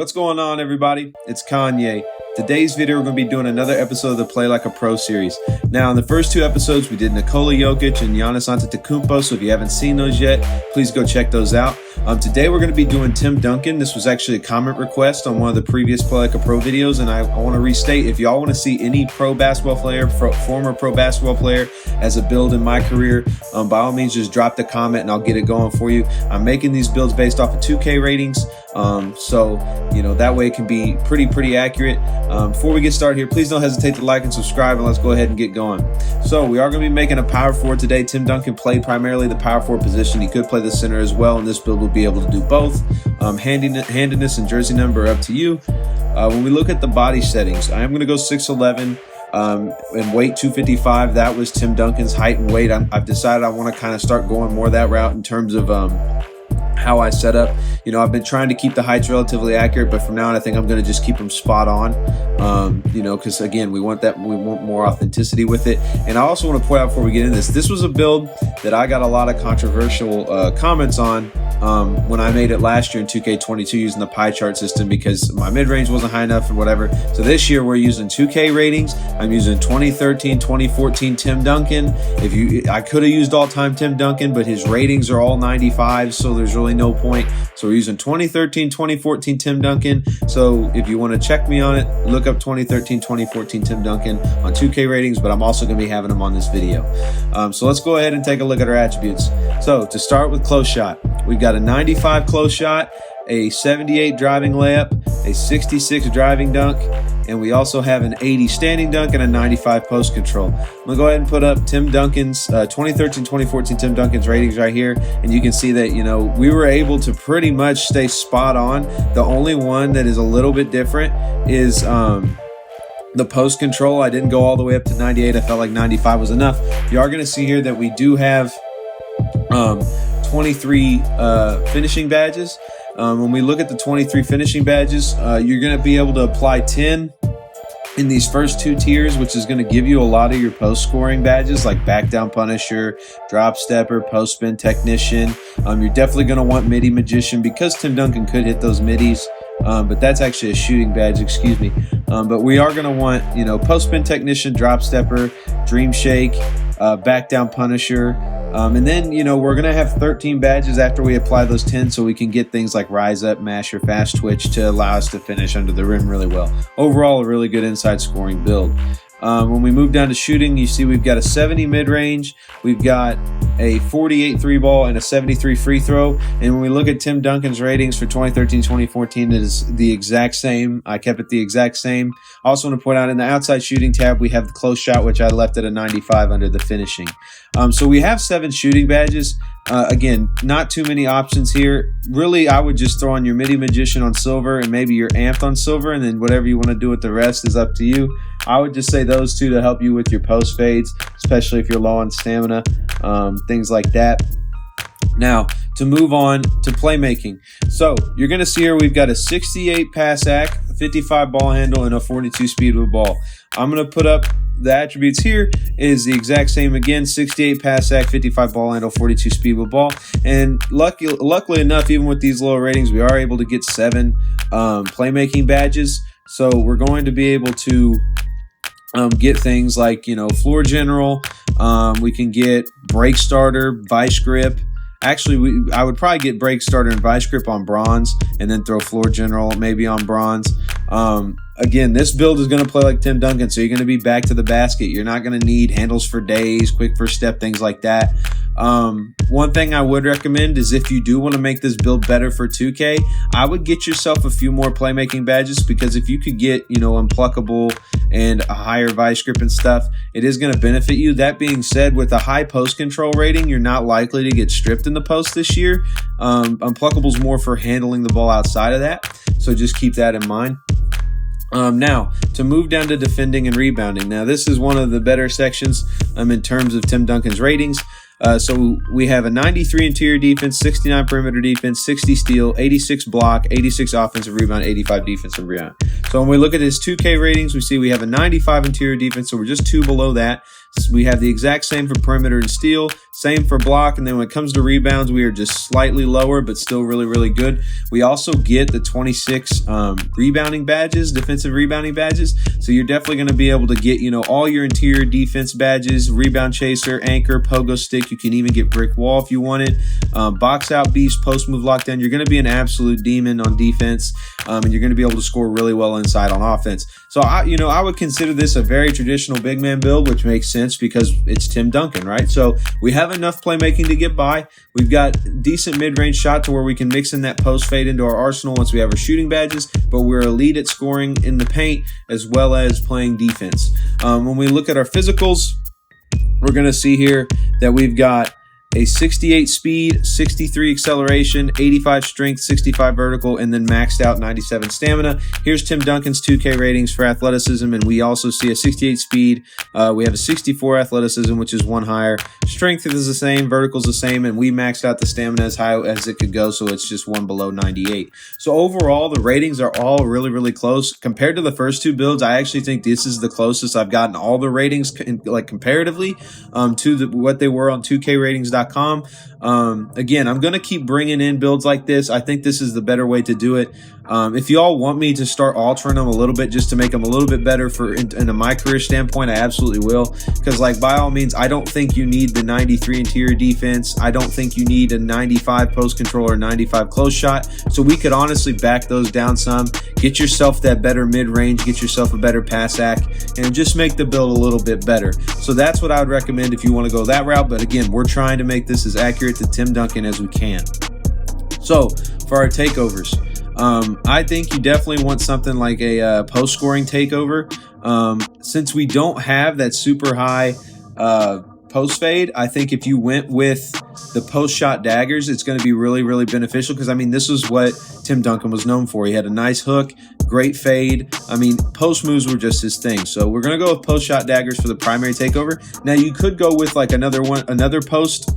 What's going on, everybody? It's Kanye. Today's video, we're going to be doing another episode of the Play Like a Pro series. Now, in the first two episodes, we did Nikola Jokic and Giannis Antetokounmpo, so if you haven't seen those yet, please go check those out. Today, we're going to be doing Tim Duncan. This was actually a comment request on one of the previous Play Like a Pro videos, and I want to restate, if y'all want to see any pro basketball player, former pro basketball player as a build in my career, by all means, just drop the comment and I'll get it going for you. I'm making these builds based off of 2K ratings, so that way it can be pretty accurate. Before we get started here, please don't hesitate to like and subscribe, and let's go ahead and get going. So we are going to be making a power forward today. Tim Duncan played primarily the power forward position. He could play the center as well, and this build will be able to do both. Handedness and jersey number are up to you. When we look at the body settings, I am going to go 6'11", and weight 255. That was Tim Duncan's height and weight. I've decided I want to kind of start going more that route in terms of how I set up. I've been trying to keep the heights relatively accurate, but from now on, I think I'm going to just keep them spot on. Because again, we want more authenticity with it. And I also want to point out before we get into this was a build that I got a lot of controversial comments on when I made it last year in 2K22 using the pie chart system because my mid-range wasn't high enough or whatever. So this year we're using 2K ratings. I'm using 2013, 2014 Tim Duncan. I could have used all-time Tim Duncan, but his ratings are all 95, so there's really no point. So we're using 2013, 2014 Tim Duncan. So if you want to check me on it, look up 2013, 2014 Tim Duncan on 2K ratings, but I'm also going to be having them on this video. So let's go ahead and take a look at our attributes. So to start with close shot, we've got a 95 close shot, a 78 driving layup, a 66 driving dunk, and we also have an 80 standing dunk and a 95 post control. I'm going to go ahead and put up Tim Duncan's 2013-2014 Tim Duncan's ratings right here, and you can see that, we were able to pretty much stay spot on. The only one that is a little bit different is the post control. I didn't go all the way up to 98. I felt like 95 was enough. You are going to see here that we do have 23 finishing badges. When we look at the 23 finishing badges, you're going to be able to apply 10 in these first two tiers, which is going to give you a lot of your post scoring badges like back down punisher, drop stepper, post spin technician. You're definitely going to want midi magician because Tim Duncan could hit those middies. But that's actually a shooting badge, excuse me. But we are going to want, post spin technician, drop stepper, dream shake, back down punisher. And then, we're going to have 13 badges after we apply those 10 so we can get things like rise up, mash, or fast twitch to allow us to finish under the rim really well. Overall, a really good inside scoring build. When we move down to shooting, you see we've got a 70 mid-range, we've got a 48 3-ball, and a 73 free throw. And when we look at Tim Duncan's ratings for 2013-2014, it is the exact same. I kept it the exact same. I also want to point out in the outside shooting tab, we have the close shot, which I left at a 95 under the finishing. So we have 7 shooting badges. Again, not too many options here. Really, I would just throw on your midi magician on silver and maybe your amped on silver, and then whatever you want to do with the rest is up to you. I would just say those two to help you with your post fades, especially if you're low on stamina, things like that. Now, to move on to playmaking. So, you're going to see here we've got a 68 pass act, 55 ball handle, and a 42 speed with ball. I'm going to put up the attributes here is the exact same again, 68 pass act, 55 ball handle, 42 speed with ball. And luckily enough, even with these lower ratings, we are able to get 7 playmaking badges. So we're going to be able to get things like, floor general. We can get break starter, vice grip. Actually, I would probably get break starter and vice grip on bronze and then throw floor general maybe on bronze. Again, this build is going to play like Tim Duncan, so you're going to be back to the basket. You're not going to need handles for days, quick first step, things like that. One thing I would recommend is if you do want to make this build better for 2K, I would get yourself a few more playmaking badges because if you could get, unpluckable and a higher vice grip and stuff, it is going to benefit you. That being said, with a high post control rating, you're not likely to get stripped in the post this year. Unpluckable is more for handling the ball outside of that, so just keep that in mind. Now, to move down to defending and rebounding. Now, this is one of the better sections in terms of Tim Duncan's ratings. So we have a 93 interior defense, 69 perimeter defense, 60 steal, 86 block, 86 offensive rebound, 85 defensive rebound. So when we look at his 2K ratings, we see we have a 95 interior defense, so we're just 2 below that. We have the exact same for perimeter and steal, same for block, and then when it comes to rebounds, we are just slightly lower, but still really, really good. We also get the 26 rebounding badges, defensive rebounding badges, so you're definitely going to be able to get, you know, all your interior defense badges, rebound chaser, anchor, pogo stick. You can even get brick wall if you wanted, box out beast, post move lockdown. You're going to be an absolute demon on defense, and you're going to be able to score really well inside on offense. So I would consider this a very traditional big man build, which makes sense because it's Tim Duncan, right? So we have enough playmaking to get by. We've got decent mid-range shot to where we can mix in that post fade into our arsenal once we have our shooting badges, but we're elite at scoring in the paint as well as playing defense. When we look at our physicals, we're going to see here that we've got a 68 speed, 63 acceleration, 85 strength, 65 vertical, and then maxed out 97 stamina. Here's Tim Duncan's 2K ratings for athleticism, and we also see a 68 speed. We have a 64 athleticism, which is one higher. Strength is the same, vertical is the same, and we maxed out the stamina as high as it could go, so it's just one below 98. So overall, the ratings are all really, really close. Compared to the first two builds, I actually think this is the closest I've gotten all the ratings, like comparatively, to what they were on 2Kratings.com. Again, I'm going to keep bringing in builds like this. I think this is the better way to do it. If you all want me to start altering them a little bit just to make them a little bit better in a my career standpoint, I absolutely will. Because, like, by all means, I don't think you need the 93 interior defense. I don't think you need a 95 post control or 95 close shot. So we could honestly back those down some, get yourself that better mid-range, get yourself a better pass act, and just make the build a little bit better. So that's what I would recommend if you want to go that route. But again, we're trying to make this as accurate to Tim Duncan as we can. So for our takeovers, I think you definitely want something like a post-scoring takeover. Since we don't have that super high post fade, I think if you went with the post shot daggers, it's going to be really, really beneficial because, I mean, this is what Tim Duncan was known for. He had a nice hook, great fade. I mean, post moves were just his thing. So we're going to go with post shot daggers for the primary takeover. Now you could go with like another post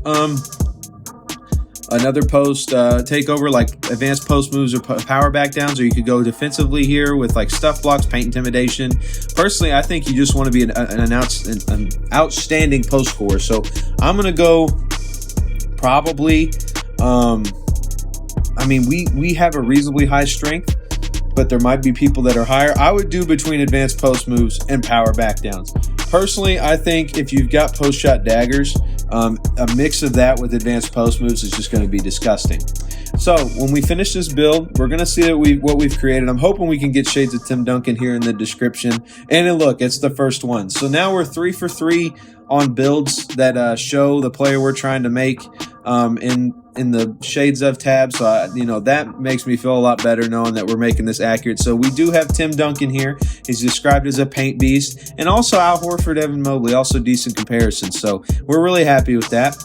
takeover, like advanced post moves or power back downs, or you could go defensively here with like stuff blocks, paint intimidation. Personally, I think you just want to be an outstanding post scorer. So I'm going to go probably, I mean, we have a reasonably high strength, but there might be people that are higher. I would do between advanced post moves and power back downs. Personally, I think if you've got post shot daggers, a mix of that with advanced post moves is just going to be disgusting. So when we finish this build, we're going to see that what we've created. I'm hoping we can get shades of Tim Duncan here in the description. And then look, it's the first one. So now we're 3 for 3 on builds that show the player we're trying to make in the shades of tab. So that makes me feel a lot better knowing that we're making this accurate. So we do have Tim Duncan here. He's described as a paint beast, and also Al Horford, Evan Mobley, also decent comparisons. So we're really happy with that.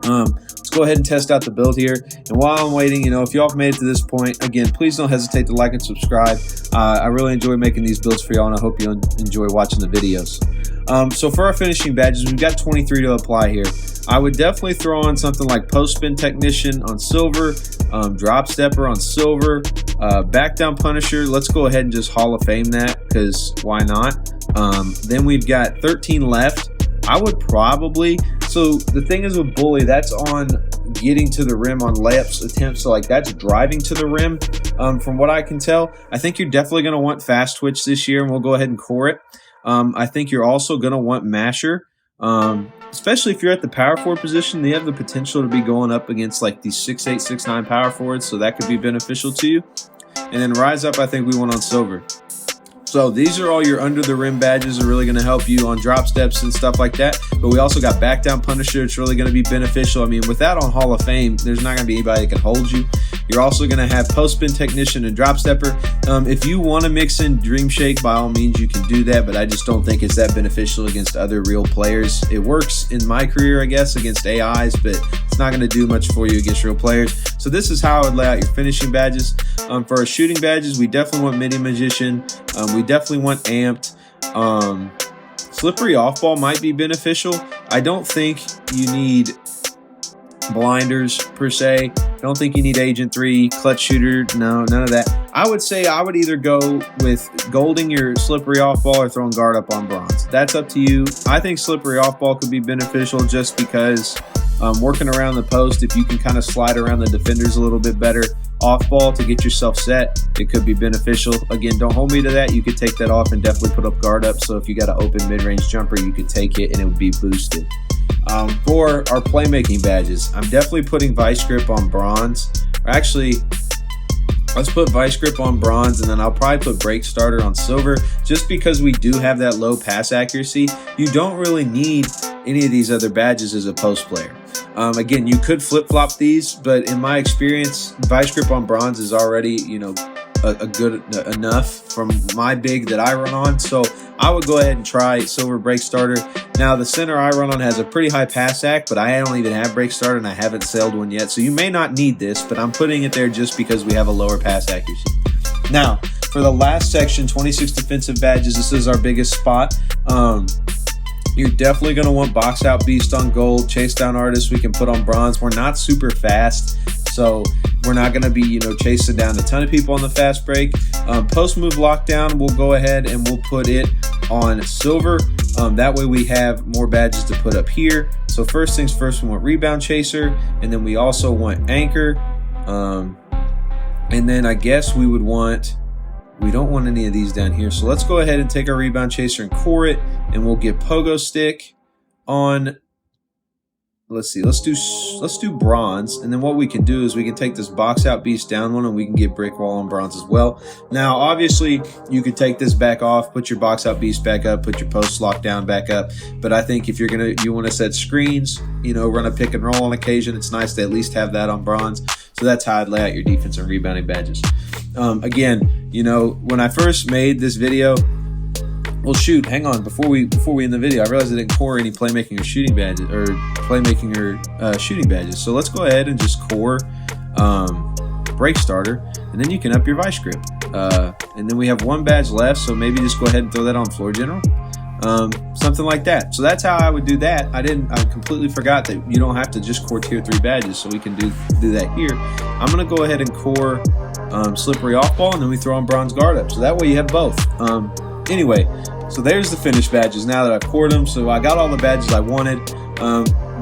Let's go ahead and test out the build here. And while I'm waiting, if y'all have made it to this point, again, please don't hesitate to like and subscribe. I really enjoy making these builds for y'all, and I hope you enjoy watching the videos. So for our finishing badges, we've got 23 to apply here. I would definitely throw on something like Post Spin Technician on silver, Drop Stepper on silver, Back Down Punisher. Let's go ahead and just Hall of Fame that, because why not? Then we've got 13 left. I would probably, so the thing is with Bully, that's on getting to the rim on layups attempts, so like that's driving to the rim. From what I can tell, I think you're definitely going to want Fast Twitch this year, and we'll go ahead and core it. I think you're also going to want Masher, especially if you're at the power forward position. They have the potential to be going up against like these 6'8", 6'9" power forwards, so that could be beneficial to you. And then Rise Up, I think we went on silver. So these are all your under the rim badges are really going to help you on drop steps and stuff like that. But we also got Back Down Punisher. It's really going to be beneficial. I mean, with that on Hall of Fame, there's not going to be anybody that can hold you. You're also going to have Post Spin Technician and Drop Stepper. If you want to mix in Dream Shake, by all means, you can do that. But I just don't think it's that beneficial against other real players. It works in my career, I guess, against AIs, but it's not going to do much for you against real players. So this is how I would lay out your finishing badges. For our shooting badges, we definitely want Midi Magician. We definitely want Amped. Slippery Off Ball might be beneficial. I don't think you need Blinders per se. Don't think you need Agent 3, Clutch Shooter. No, none of that. I would say I would either go with golding your slippery off ball or throwing guard up on bronze. That's up to you. I think slippery off ball could be beneficial just because working around the post, if you can kind of slide around the defenders a little bit better off ball to get yourself set, it could be beneficial. Again, don't hold me to that. You could take that off and definitely put up guard up. So if you got an open mid-range jumper, you could take it and it would be boosted. For our playmaking badges, I'm definitely putting vice grip on bronze. Or actually, let's put vice grip on bronze, and then I'll probably put break starter on silver, just because we do have that low pass accuracy. You don't really need any of these other badges as a post player. Again, you could flip-flop these, but in my experience, vice grip on bronze is already, a good enough from my big that I run on. So I would go ahead and try silver break starter. Now the center I run on has a pretty high pass ac, but I don't even have break starter and I haven't sailed one yet. So you may not need this, but I'm putting it there just because we have a lower pass accuracy. Now for the last section, 26 defensive badges, this is our biggest spot. You're definitely going to want box out beast on gold, chase down artist we can put on bronze. We're not super fast, so we're not going to be, chasing down a ton of people on the fast break. Post move lockdown, we'll go ahead and we'll put it on silver. That way we have more badges to put up here. So first things first, we want rebound chaser, and then we also want anchor. And then I guess we would want, we don't want any of these down here. So let's go ahead and take our rebound chaser and core it, and we'll get pogo stick on, let's see, let's do bronze. And then what we can do is we can take this box out beast down one and we can get brick wall on bronze as well. Now, obviously you could take this back off, put your box out beast back up, put your post lockdown back up. But I think if you want to set screens, run a pick and roll on occasion, it's nice to at least have that on bronze. So that's how I'd lay out your defense and rebounding badges. Again, when I first made this video, well, shoot, hang on. Before we end the video, I realized I didn't core any playmaking or shooting badges, shooting badges. So let's go ahead and just core break starter, and then you can up your vice grip. And then we have one badge left, so maybe just go ahead and throw that on floor general. Something like that. So that's how I would do that. I completely forgot that you don't have to just core tier 3 badges, so we can do that here. I'm gonna go ahead and core slippery off ball, and then we throw on bronze guard up. So that way you have both. Anyway, so there's the finished badges now that I've cored them. So I got all the badges I wanted.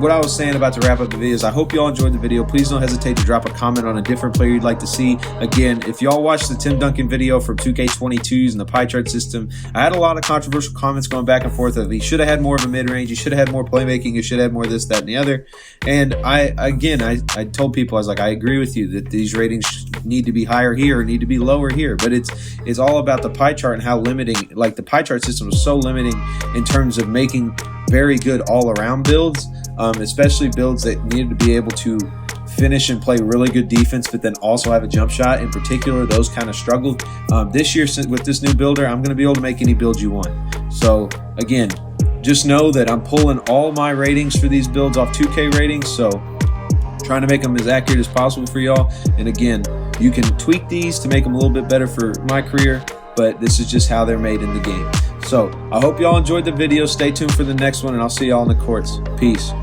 What I was saying about to wrap up the video is I hope you all enjoyed the video. Please don't hesitate to drop a comment on a different player you'd like to see. Again, if y'all watched the Tim Duncan video from 2K22 using the pie chart system, I had a lot of controversial comments going back and forth of he should have had more of a mid-range, he should have had more playmaking, he should have had more of this, that, and the other. And I told people, I was like, I agree with you that these ratings need to be higher here or need to be lower here. But it's all about the pie chart and how limiting, like the pie chart system was so limiting in terms of making very good all-around builds, especially builds that needed to be able to finish and play really good defense, but then also have a jump shot. In particular, those kind of struggled. This year, with this new builder, I'm going to be able to make any build you want. So again, just know that I'm pulling all my ratings for these builds off 2K ratings, so trying to make them as accurate as possible for y'all. And again, you can tweak these to make them a little bit better for my career, but this is just how they're made in the game. So I hope y'all enjoyed the video. Stay tuned for the next one, and I'll see y'all in the courts. Peace.